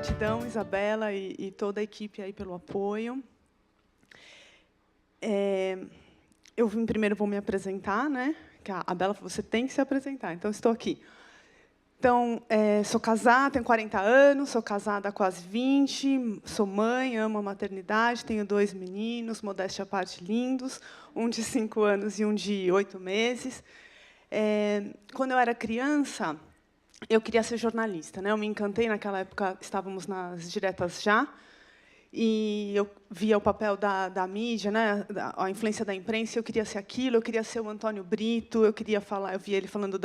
Gratidão, Isabela, e toda a equipe aí pelo apoio. Eu primeiro vou me apresentar, né? Que a Bela falou, você tem que se apresentar, então estou aqui. Então, sou casada, tenho 40 anos, sou casada há quase 20, sou mãe, amo a maternidade, tenho 2 meninos, modéstia à parte, lindos, um de 5 anos e um de 8 meses. Quando eu era criança, eu queria ser jornalista, né? Eu me encantei, naquela época, estávamos nas diretas já, e eu via o papel da mídia, né? A influência da imprensa, eu queria ser aquilo, eu queria ser o Antônio Brito, eu via ele falando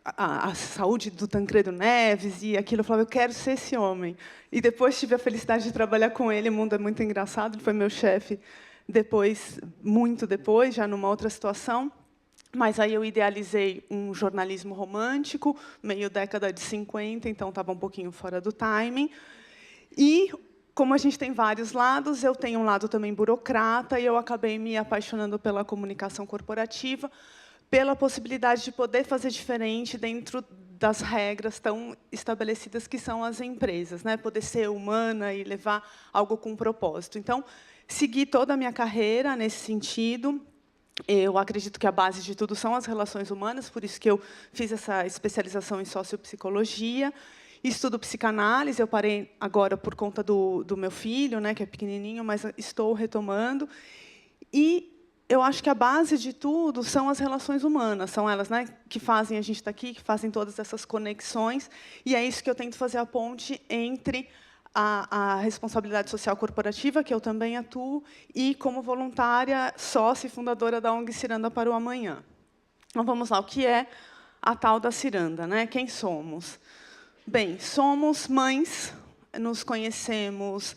a saúde do Tancredo Neves, e aquilo, eu falava, eu quero ser esse homem. E depois tive a felicidade de trabalhar com ele, o mundo é muito engraçado, ele foi meu chefe depois, muito depois, já numa outra situação. Mas aí eu idealizei um jornalismo romântico, meio década de 50, então estava um pouquinho fora do timing. E, como a gente tem vários lados, eu tenho um lado também burocrata, e eu acabei me apaixonando pela comunicação corporativa, pela possibilidade de poder fazer diferente dentro das regras tão estabelecidas que são as empresas, né? Poder ser humana e levar algo com propósito. Então, segui toda a minha carreira nesse sentido. Eu acredito que a base de tudo são as relações humanas, por isso que eu fiz essa especialização em sociopsicologia. Estudo psicanálise, eu parei agora por conta do meu filho, né, que é pequenininho, mas estou retomando. E eu acho que a base de tudo são as relações humanas, são elas, né, que fazem a gente estar aqui, que fazem todas essas conexões, e é isso que eu tento fazer a ponte entre a responsabilidade social corporativa, que eu também atuo, e como voluntária, sócia e fundadora da ONG Ciranda para o Amanhã. Então, vamos lá, o que é a tal da Ciranda, né? Quem somos? Bem, somos mães, nos conhecemos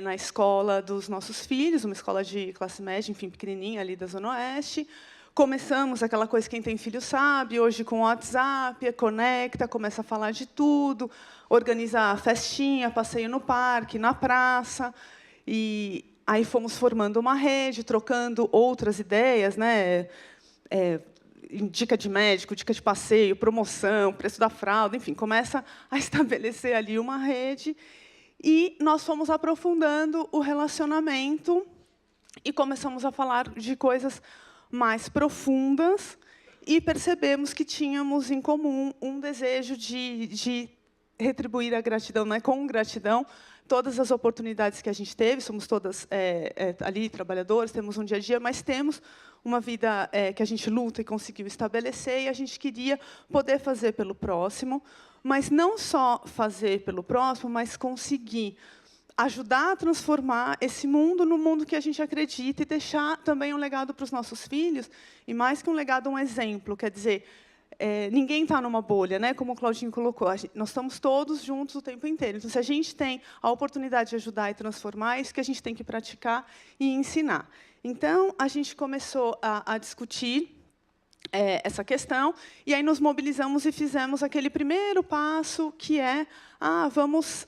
na escola dos nossos filhos, uma escola de classe média, enfim, pequenininha, ali da Zona Oeste. Começamos aquela coisa, quem tem filho sabe, hoje com o WhatsApp, conecta, começa a falar de tudo, organiza festinha, passeio no parque, na praça. E aí fomos formando uma rede, trocando outras ideias, né? Dica de médico, dica de passeio, promoção, preço da fralda, enfim, começa a estabelecer ali uma rede. E nós fomos aprofundando o relacionamento e começamos a falar de coisas mais profundas, e percebemos que tínhamos em comum um desejo de retribuir a gratidão, né, com gratidão, todas as oportunidades que a gente teve. Somos todas ali trabalhadores, temos um dia a dia, mas temos uma vida que a gente luta e conseguiu estabelecer, e a gente queria poder fazer pelo próximo, mas não só fazer pelo próximo, mas conseguir ajudar a transformar esse mundo no mundo que a gente acredita, e deixar também um legado para os nossos filhos, e mais que um legado, um exemplo. Quer dizer, ninguém está numa bolha, né? Como o Claudinho colocou, nós estamos todos juntos o tempo inteiro. Então, se a gente tem a oportunidade de ajudar e transformar, é isso que a gente tem que praticar e ensinar. Então, a gente começou a discutir essa questão, e aí nos mobilizamos e fizemos aquele primeiro passo, que é, vamos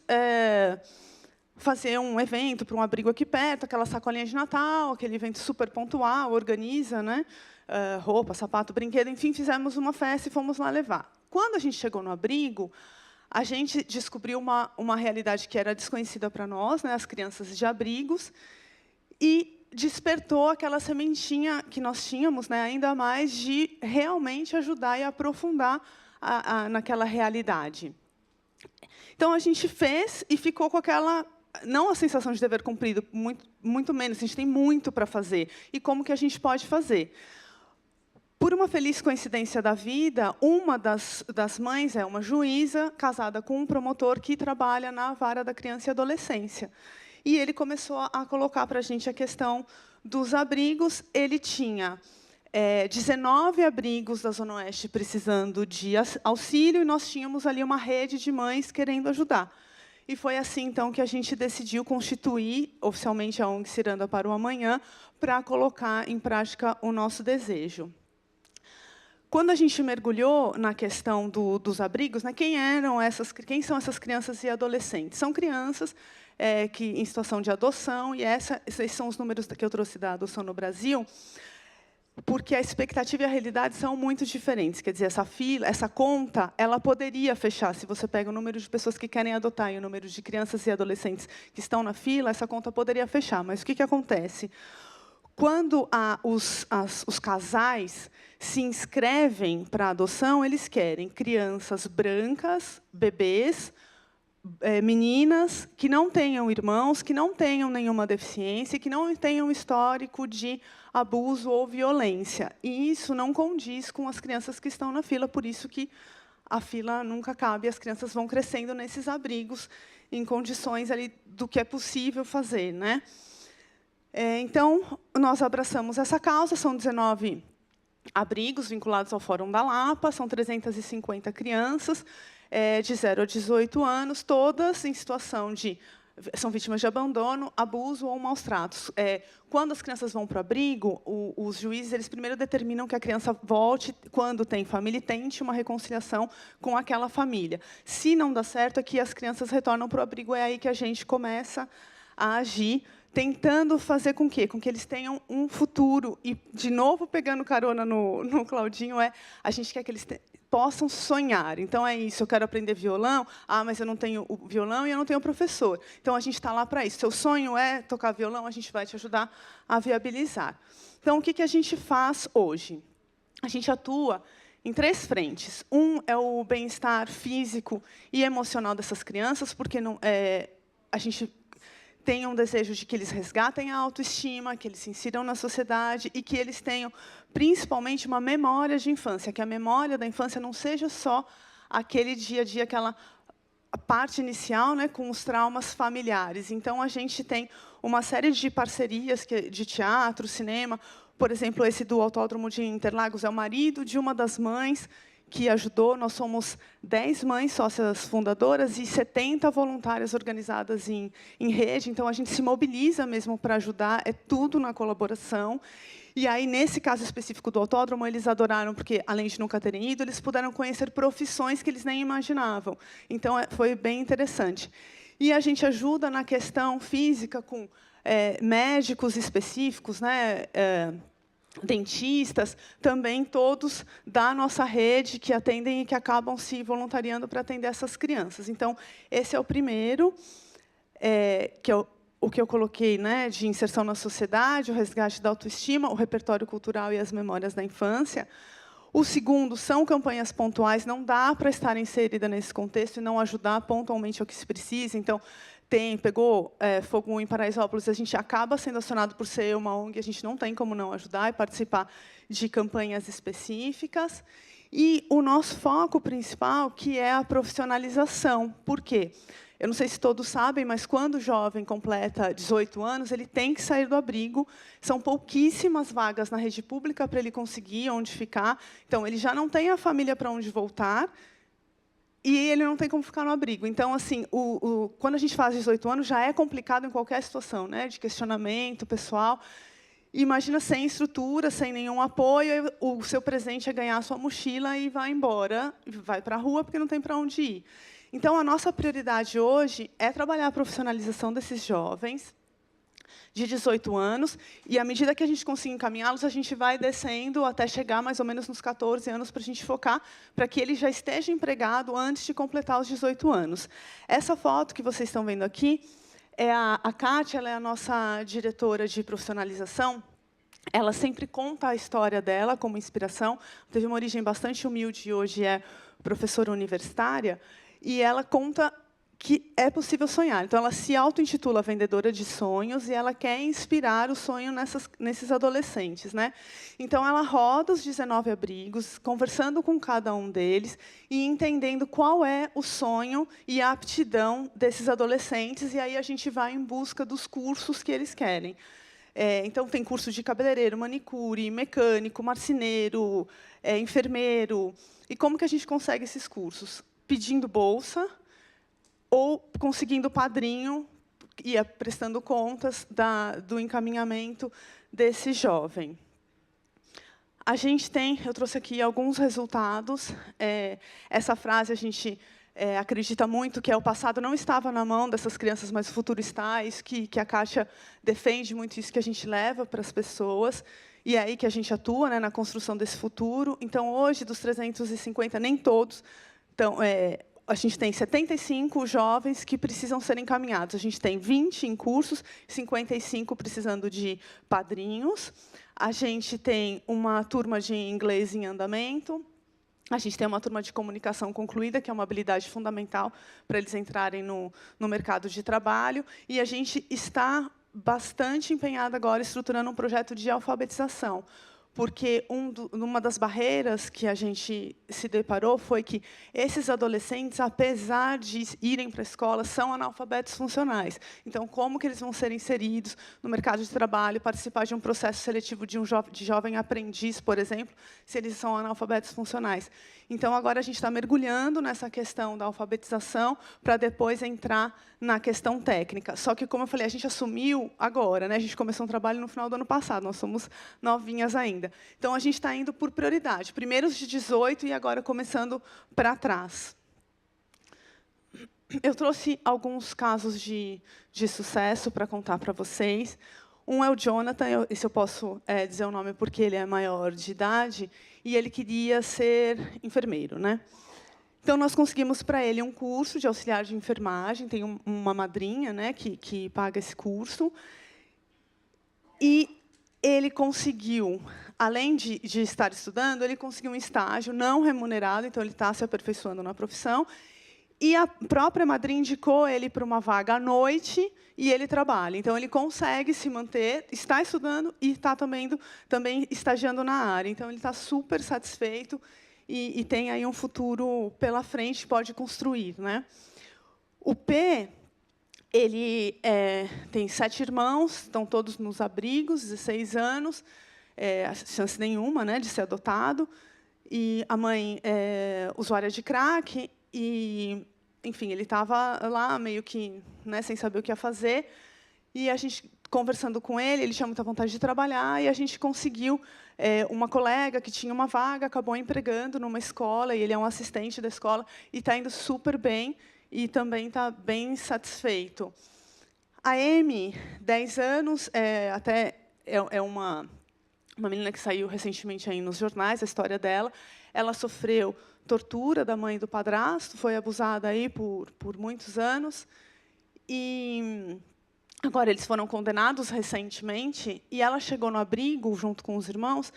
fazer um evento para um abrigo aqui perto, aquela sacolinha de Natal, aquele evento super pontual, organiza, né? Roupa, sapato, brinquedo, enfim, fizemos uma festa e fomos lá levar. Quando a gente chegou no abrigo, a gente descobriu uma realidade que era desconhecida para nós, né? As crianças de abrigos, e despertou aquela sementinha que nós tínhamos, né? Ainda mais de realmente ajudar e aprofundar naquela realidade. Então, a gente fez e ficou com aquela, não a sensação de dever cumprido, muito menos, a gente tem muito para fazer. E como que a gente pode fazer? Por uma feliz coincidência da vida, uma das mães é uma juíza casada com um promotor que trabalha na vara da criança e adolescência. E ele começou a colocar para a gente a questão dos abrigos. Ele tinha 19 abrigos da Zona Oeste precisando de auxílio, e nós tínhamos ali uma rede de mães querendo ajudar. E foi assim, então, que a gente decidiu constituir oficialmente a ONG Ciranda para o Amanhã, para colocar em prática o nosso desejo. Quando a gente mergulhou na questão dos abrigos, né, quem são essas crianças e adolescentes? São crianças que em situação de adoção, e esses são os números que eu trouxe da adoção no Brasil. porque a expectativa e a realidade são muito diferentes. Quer dizer, essa fila, essa conta, ela poderia fechar. Se você pega o número de pessoas que querem adotar e o número de crianças e adolescentes que estão na fila, essa conta poderia fechar. Mas o que acontece? Quando os casais se inscrevem para a adoção, eles querem crianças brancas, bebês, meninas que não tenham irmãos, que não tenham nenhuma deficiência, que não tenham histórico de abuso ou violência. E isso não condiz com as crianças que estão na fila, por isso que a fila nunca cabe, as crianças vão crescendo nesses abrigos, em condições ali do que é possível fazer, né? Então, nós abraçamos essa causa, são 19 abrigos vinculados ao Fórum da Lapa, são 350 crianças, de 0 a 18 anos, todas em situação de... são vítimas de abandono, abuso ou maus tratos. Quando as crianças vão para o abrigo, os juízes eles primeiro determinam que a criança volte, quando tem família, e tente uma reconciliação com aquela família. Se não dá certo, é que as crianças retornam para o abrigo, é aí que a gente começa a agir, tentando fazer com que eles tenham um futuro. E, de novo, pegando carona no Claudinho, a gente quer que eles possam sonhar. Então, é isso, eu quero aprender violão, mas eu não tenho o violão e eu não tenho o professor. Então, a gente está lá para isso. Seu sonho é tocar violão, a gente vai te ajudar a viabilizar. Então, o que a gente faz hoje? A gente atua em 3 frentes. Um é o bem-estar físico e emocional dessas crianças, porque a gente tem um desejo de que eles resgatem a autoestima, que eles se insiram na sociedade e que eles tenham, principalmente, uma memória de infância, que a memória da infância não seja só aquele dia a dia, aquela parte inicial, né, com os traumas familiares. Então, a gente tem uma série de parcerias de teatro, cinema. Por exemplo, esse do Autódromo de Interlagos é o marido de uma das mães que ajudou. Nós somos 10 mães sócias fundadoras e 70 voluntárias organizadas em rede. Então, a gente se mobiliza mesmo para ajudar, é tudo na colaboração. E aí, nesse caso específico do autódromo, eles adoraram, porque, além de nunca terem ido, eles puderam conhecer profissões que eles nem imaginavam. Então, foi bem interessante. E a gente ajuda na questão física com médicos específicos, né? Dentistas, também todos da nossa rede que atendem e que acabam se voluntariando para atender essas crianças. Então, esse é o primeiro, que é o que eu coloquei, né, de inserção na sociedade, o resgate da autoestima, o repertório cultural e as memórias da infância. O segundo são campanhas pontuais, não dá para estar inserida nesse contexto e não ajudar pontualmente ao que se precisa. Então, pegou fogo em Paraisópolis, a gente acaba sendo acionado por ser uma ONG, a gente não tem como não ajudar e participar de campanhas específicas. E o nosso foco principal, que é a profissionalização. Por quê? Eu não sei se todos sabem, mas quando o jovem completa 18 anos, ele tem que sair do abrigo. São pouquíssimas vagas na rede pública para ele conseguir onde ficar. Então, ele já não tem a família para onde voltar, e ele não tem como ficar no abrigo. Então, assim, quando a gente faz 18 anos, já é complicado em qualquer situação, né, de questionamento pessoal. Imagina sem estrutura, sem nenhum apoio, o seu presente é ganhar a sua mochila e vai embora, vai para a rua porque não tem para onde ir. Então, a nossa prioridade hoje é trabalhar a profissionalização desses jovens de 18 anos, e, à medida que a gente conseguir encaminhá-los, a gente vai descendo até chegar mais ou menos nos 14 anos, para a gente focar, para que ele já esteja empregado antes de completar os 18 anos. Essa foto que vocês estão vendo aqui é a Kátia, ela é a nossa diretora de profissionalização. Ela sempre conta a história dela como inspiração. Teve uma origem bastante humilde e hoje é professora universitária. E ela conta que é possível sonhar. Então, ela se auto-intitula vendedora de sonhos e ela quer inspirar o sonho nesses adolescentes, né? Então, ela roda os 19 abrigos, conversando com cada um deles e entendendo qual é o sonho e a aptidão desses adolescentes. E aí a gente vai em busca dos cursos que eles querem. Então, tem curso de cabeleireiro, manicure, mecânico, marceneiro, enfermeiro. E como que a gente consegue esses cursos? Pedindo bolsa, ou conseguindo padrinho e prestando contas do encaminhamento desse jovem. A gente eu trouxe aqui alguns resultados. Essa frase a gente acredita muito, que é: o passado não estava na mão dessas crianças, mas o futuro está. Isso que a Kátia defende muito, isso que a gente leva para as pessoas. e é aí que a gente atua, né, na construção desse futuro. Então, hoje, dos 350, nem todos. Então, a gente tem 75 jovens que precisam ser encaminhados. A gente tem 20 em cursos, 55 precisando de padrinhos. A gente tem uma turma de inglês em andamento. A gente tem uma turma de comunicação concluída, que é uma habilidade fundamental para eles entrarem no mercado de trabalho. E a gente está bastante empenhada agora estruturando um projeto de alfabetização, porque uma das barreiras que a gente se deparou foi que esses adolescentes, apesar de irem para a escola, são analfabetos funcionais. Então, como que eles vão ser inseridos no mercado de trabalho, participar de um processo seletivo de jovem aprendiz, por exemplo, se eles são analfabetos funcionais? Então, agora a gente está mergulhando nessa questão da alfabetização para depois entrar na questão técnica. Só que, como eu falei, a gente assumiu agora, né? A gente começou um trabalho no final do ano passado, nós somos novinhas ainda. Então, a gente está indo por prioridade. Primeiro os de 18 e agora começando para trás. Eu trouxe alguns casos de sucesso para contar para vocês. Um é o Jonathan, esse eu posso dizer o nome porque ele é maior de idade, e ele queria ser enfermeiro, né? Então, nós conseguimos para ele um curso de auxiliar de enfermagem, tem uma madrinha, né, que paga esse curso. E ele conseguiu, além de estar estudando, ele conseguiu um estágio não remunerado, então ele está se aperfeiçoando na profissão. E a própria madrinha indicou ele para uma vaga à noite, e ele trabalha. Então, ele consegue se manter, está estudando e está também estagiando na área. Então, ele está super satisfeito e tem aí um futuro pela frente, pode construir, né? O P, ele tem 7 irmãos, estão todos nos abrigos, 16 anos, chance nenhuma, né, de ser adotado. E a mãe é usuária de crack, e, enfim, ele estava lá meio que, né, sem saber o que ia fazer. E a gente, conversando com ele tinha muita vontade de trabalhar, e a gente conseguiu uma colega que tinha uma vaga, acabou empregando numa escola, e ele é um assistente da escola, e está indo super bem, e também está bem satisfeito. A Amy, 10 anos, é uma menina que saiu recentemente aí nos jornais, a história dela. Ela sofreu tortura da mãe e do padrasto, foi abusada aí por muitos anos. E agora eles foram condenados recentemente, e ela chegou no abrigo, junto com os irmãos,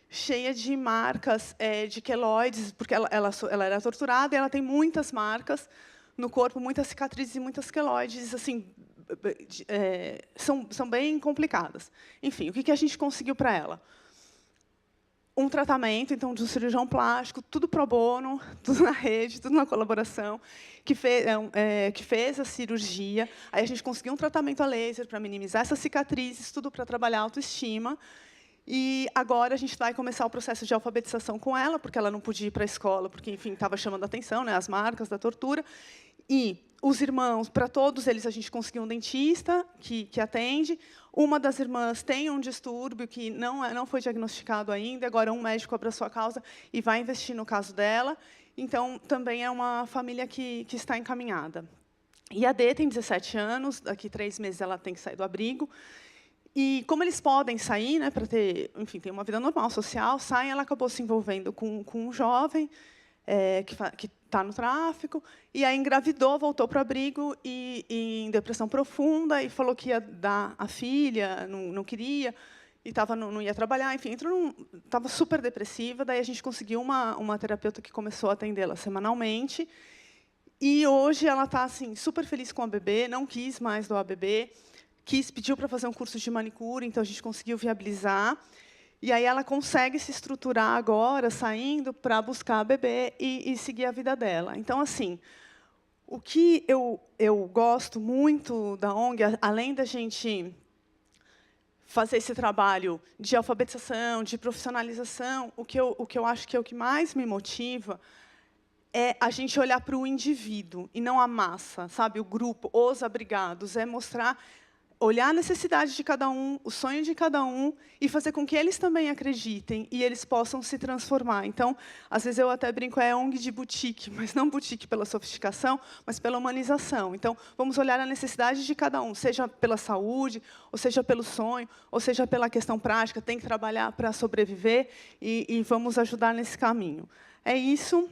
cheia de marcas de queloides, porque ela era torturada, e ela tem muitas marcas no corpo, muitas cicatrizes e muitas queloides, assim, são bem complicadas. Enfim, o que a gente conseguiu para ela? Um tratamento, então, de um cirurgião plástico, tudo pro bono, tudo na rede, tudo na colaboração, que fez a cirurgia. Aí a gente conseguiu um tratamento a laser para minimizar essas cicatrizes, tudo para trabalhar a autoestima. E agora a gente vai começar o processo de alfabetização com ela, porque ela não podia ir para a escola, porque, enfim, estava chamando a atenção, né, as marcas da tortura. E os irmãos, para todos eles, a gente conseguiu um dentista que atende. Uma das irmãs tem um distúrbio que não foi diagnosticado ainda. Agora, um médico abraçou a causa e vai investir no caso dela. Então, também é uma família que está encaminhada. E a D tem 17 anos. Daqui 3 meses, ela tem que sair do abrigo. E, como eles podem sair, né, para ter uma vida normal, social, saem, ela acabou se envolvendo com um jovem que está no tráfico, e aí engravidou, voltou para o abrigo e em depressão profunda, e falou que ia dar a filha, não queria, e não ia trabalhar, enfim, estava super depressiva. Daí a gente conseguiu uma terapeuta que começou a atendê-la semanalmente, e hoje ela está assim, super feliz com a bebê, não quis mais doar a bebê, pediu para fazer um curso de manicure, então a gente conseguiu viabilizar. E aí ela consegue se estruturar agora, saindo para buscar a bebê e seguir a vida dela. Então, assim, o que eu gosto muito da ONG, além da gente fazer esse trabalho de alfabetização, de profissionalização, o que eu acho que é o que mais me motiva é a gente olhar para o indivíduo e não a massa, sabe? O grupo, os abrigados, é mostrar, olhar a necessidade de cada um, o sonho de cada um, e fazer com que eles também acreditem e eles possam se transformar. Então, às vezes eu até brinco, é ONG de boutique, mas não boutique pela sofisticação, mas pela humanização. Então, vamos olhar a necessidade de cada um, seja pela saúde, ou seja pelo sonho, ou seja pela questão prática, tem que trabalhar para sobreviver, e vamos ajudar nesse caminho. É isso.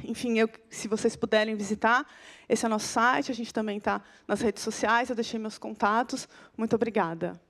Enfim, se vocês puderem visitar, esse é o nosso site, a gente também está nas redes sociais, eu deixei meus contatos. Muito obrigada.